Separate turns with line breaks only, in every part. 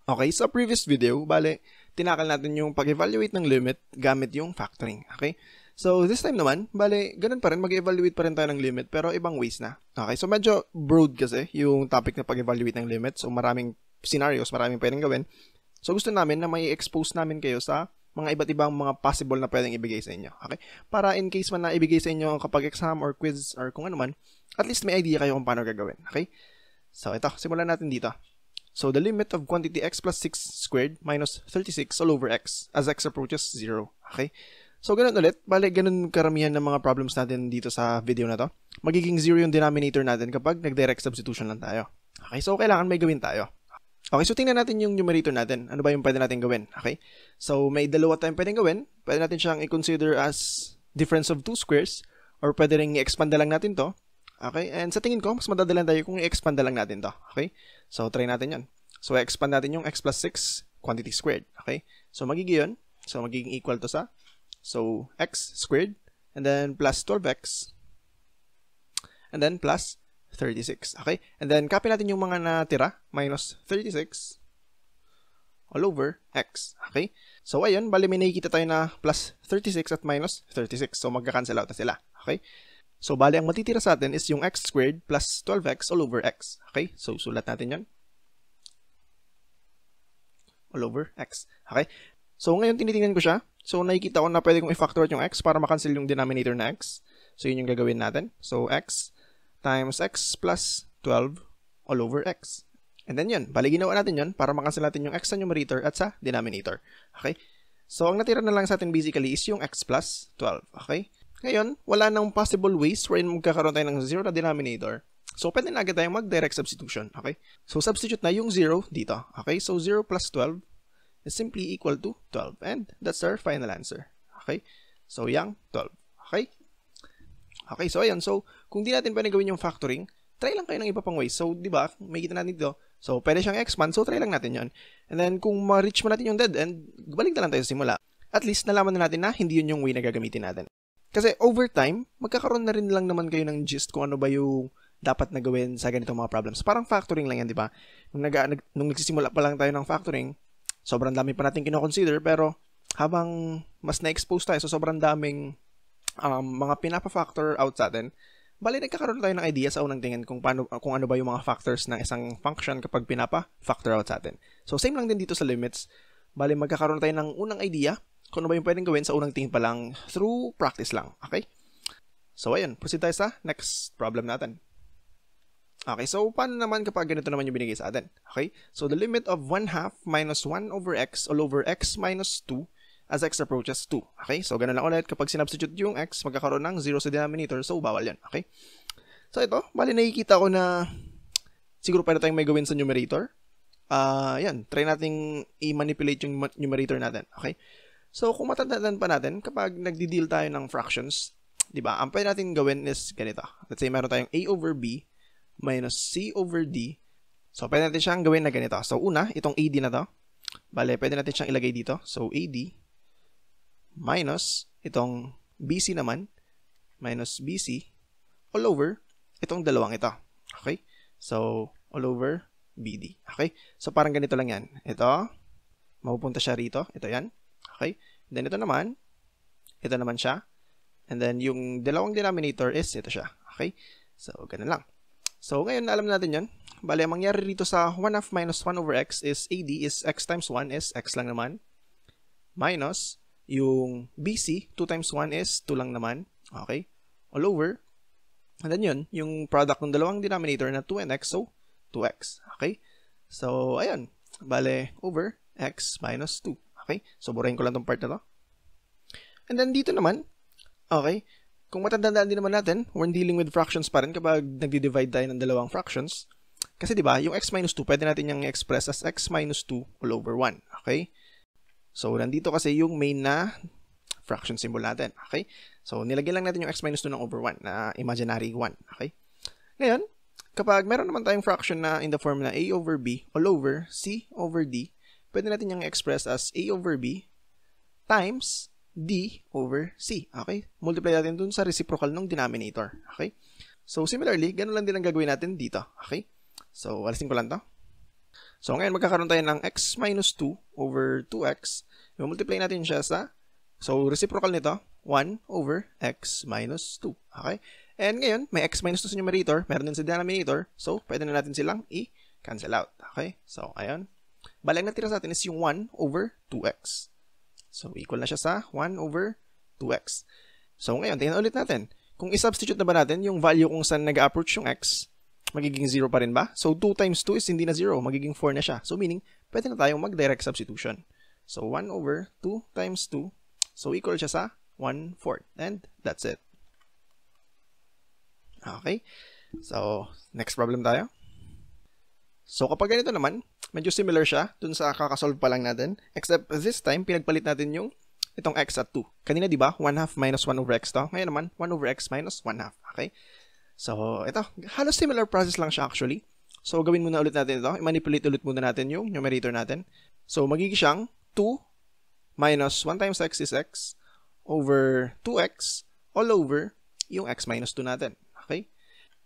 Okay, sa previous video, bale, tinakal natin yung pag-evaluate ng limit gamit yung factoring. Okay? So, this time naman, bale, ganun pa rin, mag-evaluate pa rin tayo ng limit, pero ibang ways na. Okay, so medyo broad kasi yung topic na pag-evaluate ng limit. So, maraming scenarios, maraming pwedeng gawin. So, gusto namin na may expose namin kayo sa mga iba't ibang mga possible na pwedeng ibigay sa inyo. Okay? Para in case man na ibigay sa inyo kapag exam or quiz or kung ano man, at least may idea kayo kung paano gagawin. Okay? So, ito, simulan natin dito. So, the limit of quantity x plus 6 squared minus 36 all over x as x approaches 0. Okay? So, ganun ulit. Bale, ganun karamihan ng mga problems natin dito sa video na to. Magiging 0 yung denominator natin kapag nag-direct substitution lang tayo. Okay? So, kailangan may gawin tayo. Okay, so tingnan natin yung numerator natin. Ano ba yung pwede natin gawin? Okay? So, may dalawa tayong pwedeng gawin. Pwede natin siyang i-consider as difference of two squares or pwede rin i-expand na lang natin to. Okay? And sa tingin ko, mas madadalan tayo kung i-expand na lang natin to. Okay? So, try natin yan. So, expand natin yung x plus 6 quantity squared. Okay? So, magiging yun. So, magiging equal to sa, so, x squared, and then plus 12x, and then plus 36. Okay? And then, copy natin yung mga natira, minus 36 all over x. Okay? So, ayun, bali may nakikita tayo na plus 36 at minus 36. So, magka-cancel out na sila. Okay? So, bali ang matitira sa atin is yung x squared plus 12x all over x. Okay? So, sulat natin yan. All over x. Okay? So, ngayon tinitingnan ko siya. So, nakikita ko na pwede kong i-factor yung x para makancel yung denominator na x. So, yun yung gagawin natin. So, x times x plus 12 all over x. And then yun. Bali, ginawa natin yun para makancel natin yung x sa numerator at sa denominator. Okay? So, ang natira na lang sa atin basically is yung x plus 12. Okay? Ngayon, wala nang possible ways wherein magkakaroon tayo ng 0 na denominator. So, pwede na agad tayong mag-direct substitution. Okay? So, substitute na yung 0 dito. Okay? So, 0 plus 12 is simply equal to 12. And that's our final answer. Okay? So, yung 12. Okay? Okay, so ayan. So, kung di natin pwede gawin yung factoring, try lang kayo ng iba pang ways. So, di ba, may kita natin dito. So, pwede siyang expand. So, try lang natin yon. And then, kung ma-reach mo natin yung dead end, balik na lang tayo sa simula. At least, nalaman na natin na hindi yun yung way na gagamitin natin. Kasi, over time, magkakaroon na rin lang naman kayo ng gist kung ano ba yung dapat na gawin sa ganitong mga problems. Parang factoring lang yan, di ba? Nung nagsisimula pa lang tayo ng factoring, sobrang dami pa natin kino-consider, pero habang mas na-expose tayo sa sobrang daming mga pinapa-factor out sa atin, bali nagkakaroon tayo ng idea sa unang tingin kung ano ba yung mga factors ng isang function kapag pinapa-factor out sa atin. So, same lang din dito sa limits. Bali, magkakaroon tayo ng unang idea kung ano ba yung pwedeng gawin sa unang tingin pa lang through practice lang. Okay? So, ayun. Proceed tayo sa next problem natin. Okay, so paano naman kapag ganito naman yung binigay sa atin? Okay, so the limit of 1/2 minus 1 over x all over x minus 2 as x approaches 2. Okay, so ganun lang ulit. Kapag sinubstitute yung x, magkakaroon ng 0 sa denominator, so bawal yan. Okay, so ito, bali nakikita ko na siguro pwede tayong may gawin sa numerator. Yan, try nating i-manipulate yung numerator natin. Okay, so kung matatandaan pa natin, kapag nagdi-deal tayo ng fractions, di ba, ang pwede natin gawin is ganito. Let's say meron tayong a over b minus c over d. So, pwede natin siyang gawin na ganito. So, una, itong AD na to. Bale, pwede natin siyang ilagay dito. So, AD minus itong BC naman minus BC all over itong dalawang ito. Okay? So, all over BD. Okay? So, parang ganito lang yan. Ito, mapupunta siya rito. Ito yan. Okay? Then, ito naman siya. And then, yung dalawang denominator is ito siya. Okay? So, ganun lang. So, ngayon, alam natin yan. Bale, ang mangyari rito sa 1/2 minus 1 over x is AD is x times 1 is x lang naman. Minus, yung BC, 2 times 1 is 2 lang naman. Okay? All over. And then yun, yung product ng dalawang denominator na 2 and x, so 2x. Okay? So, ayun. Bale, over x minus 2. Okay? So, burahin ko lang tong part na to. And then, dito naman, okay, kung matandaan din naman natin, we're dealing with fractions pa rin kapag nagdi-divide tayo ng dalawang fractions. Kasi diba, yung x minus 2, pwede natin yung i-express as x minus 2 all over 1. Okay? So, nandito kasi yung main na fraction symbol natin. Okay? So, nilagyan lang natin yung x minus 2 ng over 1 na imaginary 1. Okay? Ngayon, kapag meron naman tayong fraction na in the form na a over b all over c over d, pwede natin yung i-express as a over b times d over c. Okay? Multiply natin dun sa reciprocal ng denominator. Okay? So, similarly, ganun lang din ang gagawin natin dito. Okay? So, alisin ko lang to. So ngayon magkakaroon tayo ng x minus 2 over 2x. I-multiply natin siya sa, so reciprocal nito, 1 over x minus 2. Okay? And ngayon, may x minus 2 sa numerator, meron din sa denominator, so pwede na natin silang i-cancel out. Okay? So, ayun. Bali, ang natira sa atin is yung 1 over 2x. So, equal na siya sa 1 over 2x. So, ngayon, tingnan ulit natin. Kung i-substitute na ba natin yung value kung saan nag-approach yung x, magiging 0 pa rin ba? So, 2 times 2 is hindi na 0. Magiging 4 na siya. So, meaning, pwede na tayong mag-direct substitution. So, 1 over 2 times 2. So, equal siya sa 1/4. And that's it. Okay? So, next problem tayo. So, kapag ganito naman, medyo similar siya dun sa kakasolve pa lang natin. Except, this time, pinagpalit natin yung itong x at 2. Kanina, di ba? 1/2 minus 1 over x to. Ngayon naman, 1 over x minus 1/2. Okay? So, ito. Halos similar process lang siya actually. So, gawin muna ulit natin ito. I-manipulate ulit muna natin yung numerator natin. So, magiging siyang 2 minus 1 times x is x over 2x all over yung x minus 2 natin. Okay?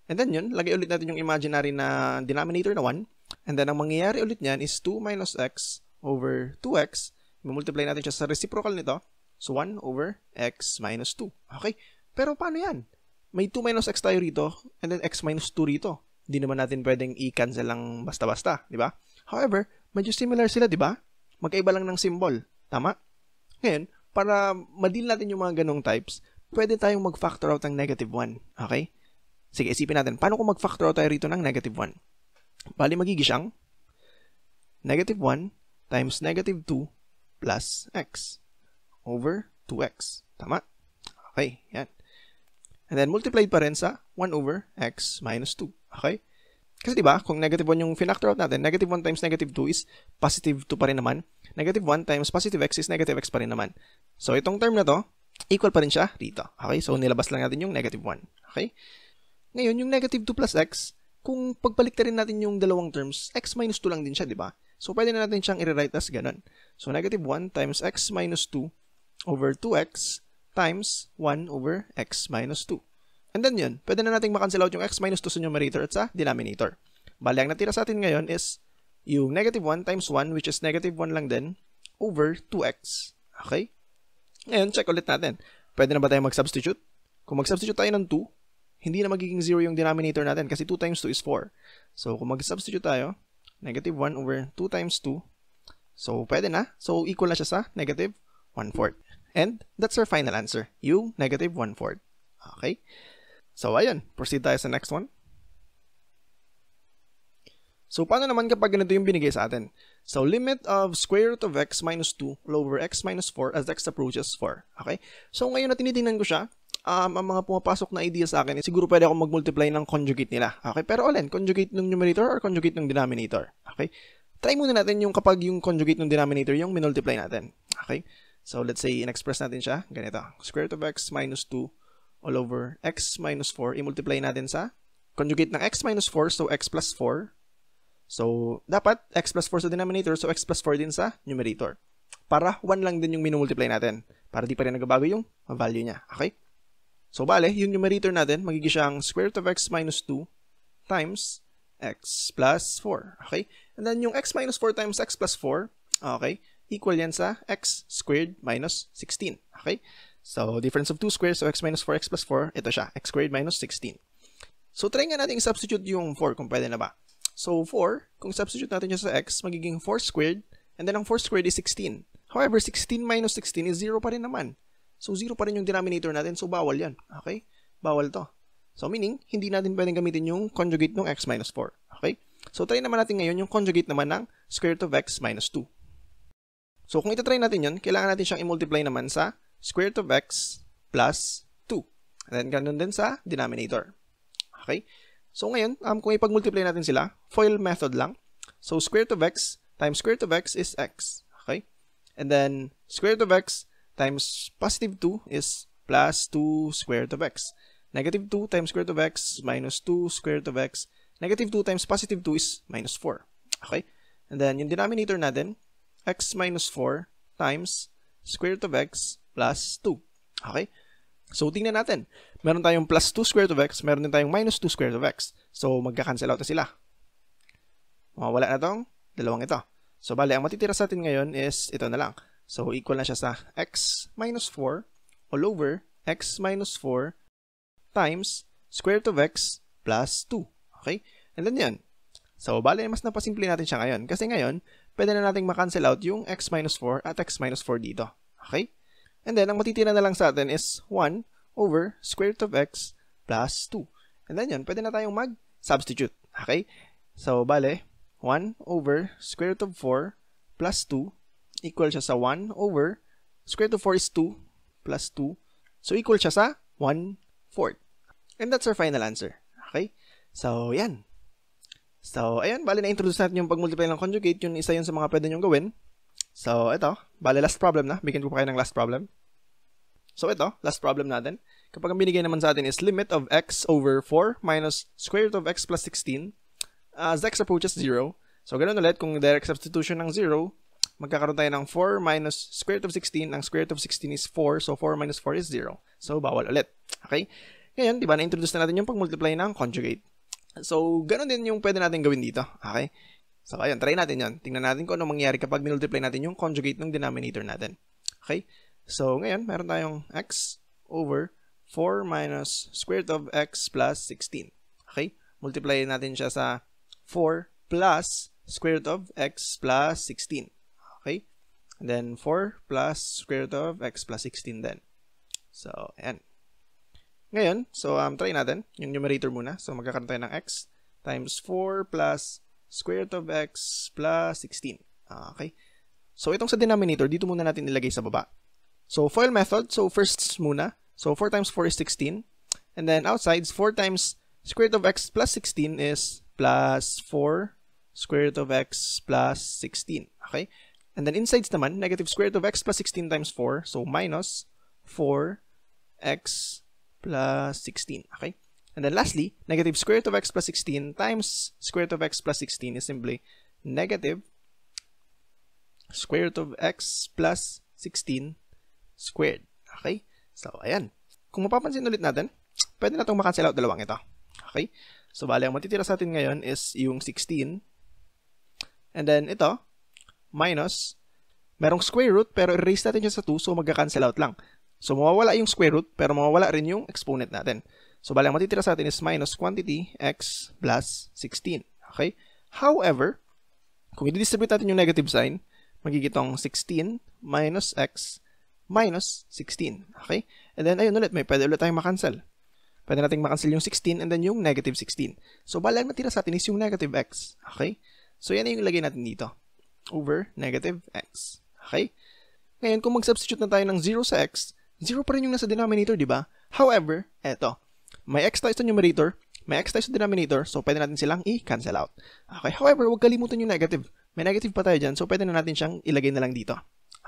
And then yun, lagay ulit natin yung imaginary na denominator na 1. And then, ang mangyayari ulit niyan is 2 minus x over 2x. I-multiply natin siya sa reciprocal nito. So, 1 over x minus 2. Okay? Pero paano yan? May 2 minus x tayo rito, and then x minus 2 rito. Hindi naman natin pwedeng i-cancel lang basta-basta, di ba? However, medyo similar sila, di ba? Magkaiba lang ng symbol. Tama? Ngayon, para ma-deal natin yung mga ganong types, pwede tayong mag-factor out ng negative 1. Okay? Sige, isipin natin. Paano kung mag-factor out tayo rito ng negative 1? Bali, magiging siyang negative 1 times negative 2 plus x over 2x. Tama? Okay, yan. And then, multiplied pa rin sa 1 over x minus 2. Okay? Kasi diba, kung negative 1 yung finactor out natin, negative 1 times negative 2 is positive 2 pa rin naman. Negative 1 times positive x is negative x pa rin naman. So, itong term na to, equal pa rin siya dito. Okay? So, nilabas lang natin yung negative 1. Okay? Ngayon, yung negative 2 plus x, kung pagbaliktarin natin yung dalawang terms, x minus 2 lang din siya, diba? So, pwede na natin siyang i-rewrite as ganun. So, negative 1 times x minus 2 over 2x times 1 over x minus 2. And then yun, pwede na natin makancel out yung x minus 2 sa numerator at sa denominator. Bali, ang natira sa atin ngayon is yung negative 1 times 1, which is negative 1 lang din, over 2x. Okay? Ngayon, check ulit natin. Pwede na ba tayo mag-substitute? Kung mag-substitute tayo ng 2, hindi na magiging 0 yung denominator natin kasi 2 times 2 is 4. So, kung mag-substitute tayo, negative 1 over 2 times 2. So, pwede na. So, equal na siya sa negative 1/4. And that's our final answer, yung negative 1/4. Okay? So, ayun. Proceed tayo sa next one. So, paano naman kapag ganito yung binigay sa atin? So, limit of square root of x minus 2 all over x minus 4 as x approaches 4. Okay? So, ngayon na tinitingnan ko siya, ang mga pumapasok na idea sa akin, siguro pwede akong mag-multiply ng conjugate nila. Okay? Pero alin, conjugate ng numerator or conjugate ng denominator? Okay? Try muna natin yung kapag yung conjugate ng denominator yung minultiply natin. Okay? So, let's say, in-express natin siya. Ganito. Square root of x minus 2 all over x minus 4. I-multiply natin sa conjugate ng x minus 4, so x plus 4. So, dapat x plus 4 sa denominator, so x plus 4 din sa numerator. Para 1 lang din yung minumultiply natin. Para di pa rin nagbabago yung value niya. Okay? So, bale, yung numerator natin, magiging siyang square root of x minus 2 times x plus 4. Okay? And then, yung x minus 4 times x plus 4, okay, equal yan sa x squared minus 16. Okay? So, difference of 2 squares, so x minus 4x plus 4, ito siya, x squared minus 16. So, try nga natin substitute yung 4 kung pwede na ba. So, 4, kung substitute natin siya sa x, magiging 4 squared, and then ang 4 squared is 16. However, 16 minus 16 is 0 pa rin naman. So, 0 pa rin yung denominator natin, so bawal yan. Okay? Bawal to. So, meaning, hindi natin pwedeng gamitin yung conjugate ng x minus 4. Okay? So, try naman natin ngayon yung conjugate naman ng square root of x minus 2. So, kung itatry natin yun, kailangan natin siyang i-multiply naman sa square root of x plus 2. And then, ganun din sa denominator. Okay? So, ngayon, kung ipag-multiply natin sila, FOIL method lang. So, square root of x times square root of x is x. Okay? And then, square root of x times positive 2 is plus 2 square root of x. Negative 2 times square root of x minus 2 square root of x. Negative 2 times positive 2 is minus 4. Okay? And then, yung denominator natin, x minus 4 times square root of x plus 2. Okay? So, tingnan natin. Meron tayong plus 2 square root of x, meron din tayong minus 2 square root of x. So, magka-cancel out na sila. Mawala na tong dalawang ito. So, bale, ang matitira sa atin ngayon is ito na lang. So, equal na siya sa x minus 4 all over x minus 4 times square root of x plus 2. Okay? And then yan. So, bale, mas napasimple natin siya ngayon. Kasi ngayon, pwede na nating makancel out yung x minus 4 at x minus 4 dito. Okay? And then, ang matitira na lang sa atin is 1 over square root of x plus 2. And then yan, pwede na tayong mag-substitute. Okay? So, bale, 1 over square root of 4 plus 2 equal siya sa 1 over square root of 4 is 2 plus 2. So, equal siya sa 1/4. And that's our final answer. Okay? So, yan. So, ayan, bali na-introduce natin yung pag-multiply ng conjugate. Yun, isa yun sa mga pwede nyong gawin. So, ito, bali last problem na. Bigyan ko pa kayo ng last problem. So, ito, last problem natin. Kapag ang binigay naman sa atin is limit of x over 4 minus square root of x plus 16 as x approaches 0. So, ganun ulit, kung direct substitution ng 0, magkakaroon tayo ng 4 minus square root of 16. Ang square root of 16 is 4, so 4 minus 4 is 0. So, bawal ulit. Okay? Ngayon, di ba, na-introduce na natin yung pag-multiply ng conjugate. So, ganun din yung pwede natin gawin dito. Okay? So, ayun, try natin yan. Tingnan natin kung ano mangyayari kapag minultiply natin yung conjugate ng denominator natin. Okay? So, ngayon, meron tayong x over 4 minus square root of x plus 16. Okay? Multiply natin siya sa 4 plus square root of x plus 16. Okay? And then, 4 plus square root of x plus 16 then. So, ayan. Ngayon, so try natin yung numerator muna. So magkakaroon tayo ng x times 4 plus square root of x plus 16. Okay? So itong sa denominator, dito muna natin ilagay sa baba. So FOIL method, so first muna. So 4 times 4 is 16. And then outside, 4 times square root of x plus 16 is plus 4 square root of x plus 16. Okay? And then insides naman, negative square root of x plus 16 times 4. So minus 4x plus 16. Okay? And then lastly, negative square root of x plus 16 times square root of x plus 16 is simply negative square root of x plus 16 squared. Okay? So, ayan. Kung mapapansin ulit natin, pwede na itong makancel out dalawang ito. Okay? So, bali, ang matitira sa atin ngayon is yung 16. And then, ito, minus, merong square root, pero erase natin siya sa 2, so magka-cancel out lang. So, mawawala yung square root, pero mawawala rin yung exponent natin. So, bali, ang matitira sa atin is minus quantity x plus 16. Okay? However, kung i-distribute natin yung negative sign, magigitong 16 minus x minus 16. Okay? And then, ayun ulit, may pwede ulit tayong makancel. Pwede natin makancel yung 16 and then yung negative 16. So, bali, ang matira sa atin is yung negative x. Okay? So, yan yung ilagay natin dito. Over negative x. Okay? Ngayon, kung mag-substitute na tayo ng 0 sa x, 0 pa rin yung nasa denominator, di ba? However, eto, may x tayo sa numerator, may x tayo sa denominator, so pwede natin silang i-cancel out. Okay, however, huwag kalimutan yung negative. May negative pa tayo dyan, so pwede na natin siyang ilagay na lang dito.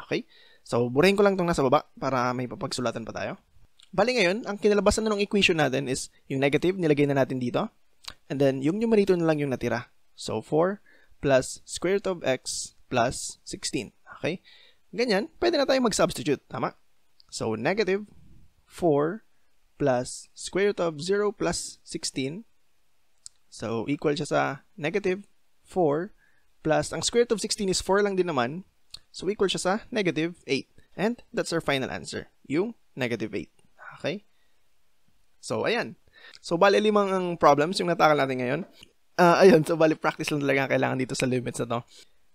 Okay? So, burahin ko lang itong nasa baba para may papagsulatan pa tayo. Bali ngayon, ang kinalabasan na ng equation natin is yung negative, nilagay na natin dito. And then, yung numerator na lang yung natira. So, 4 plus square root of x plus 16. Okay? Ganyan, pwede na tayong mag-substitute. Tama? So, negative 4 plus square root of 0 plus 16. So, equal siya sa negative 4 plus, ang square root of 16 is 4 lang din naman. So, equal siya sa negative 8. And that's our final answer, yung negative 8. Okay? So, ayan. So, bali 5 ang problems yung natakal natin ngayon. Ayun, so bali practice lang talaga kailangan dito sa limits na to.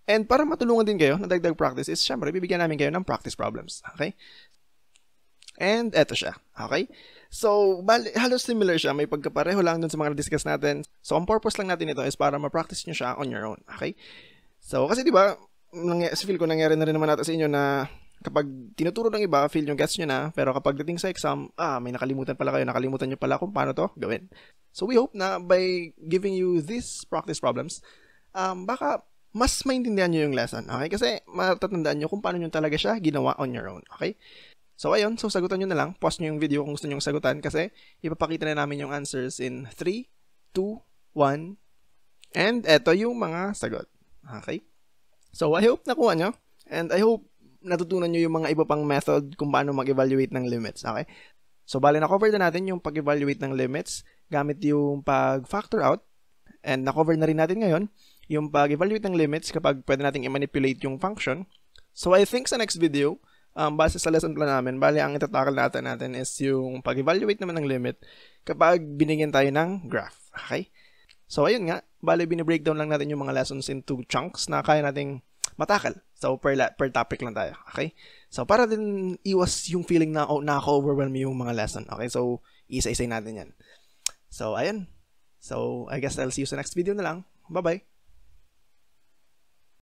And para matulungan din kayo na dagdag practice is, syempre, bibigyan namin kayo ng practice problems. Okay? And eto siya. Okay? So, halos similar siya. May pagkapareho lang dun sa mga na-discuss natin. So, ang purpose lang natin ito is para ma-practice nyo siya on your own. Okay? So, kasi diba, feel ko nangyari na rin naman natin sa inyo na kapag tinuturo ng iba, feel nyo gets nyo na. Pero kapag dating sa exam, may nakalimutan pala kayo. Nakalimutan nyo pala kung paano to gawin. So, we hope na by giving you these practice problems, baka mas maintindihan nyo yung lesson. Okay? Kasi matatandaan nyo kung paano nyo talaga siya ginawa on your own. Okay? So, ayun. So, sagutan nyo na lang. Pause nyo yung video kung gusto nyo sagutan kasi ipapakita na namin yung answers in 3, 2, 1. And eto yung mga sagot. Okay? So, I hope nakuha nyo. And I hope natutunan nyo yung mga iba pang method kung paano mag-evaluate ng limits. Okay? So, bali na-cover na natin yung pag-evaluate ng limits gamit yung pag-factor out. And na-cover na rin natin ngayon yung pag-evaluate ng limits kapag pwede nating i-manipulate yung function. So I think sa next video, base sa lesson plan namin, bali ang itatakal natin is yung pag-evaluate naman ng limit kapag binigyan tayo ng graph. Okay? So ayun nga, bali binibreakdown lang natin yung mga lessons into chunks na kaya nating matakal. So per topic lang tayo. Okay? So para din iwas yung feeling na nakaka-overwhelm yung mga lesson. Okay? So isa-isay natin yan. So ayun. So I guess I'll see you sa next video na lang. Bye-bye!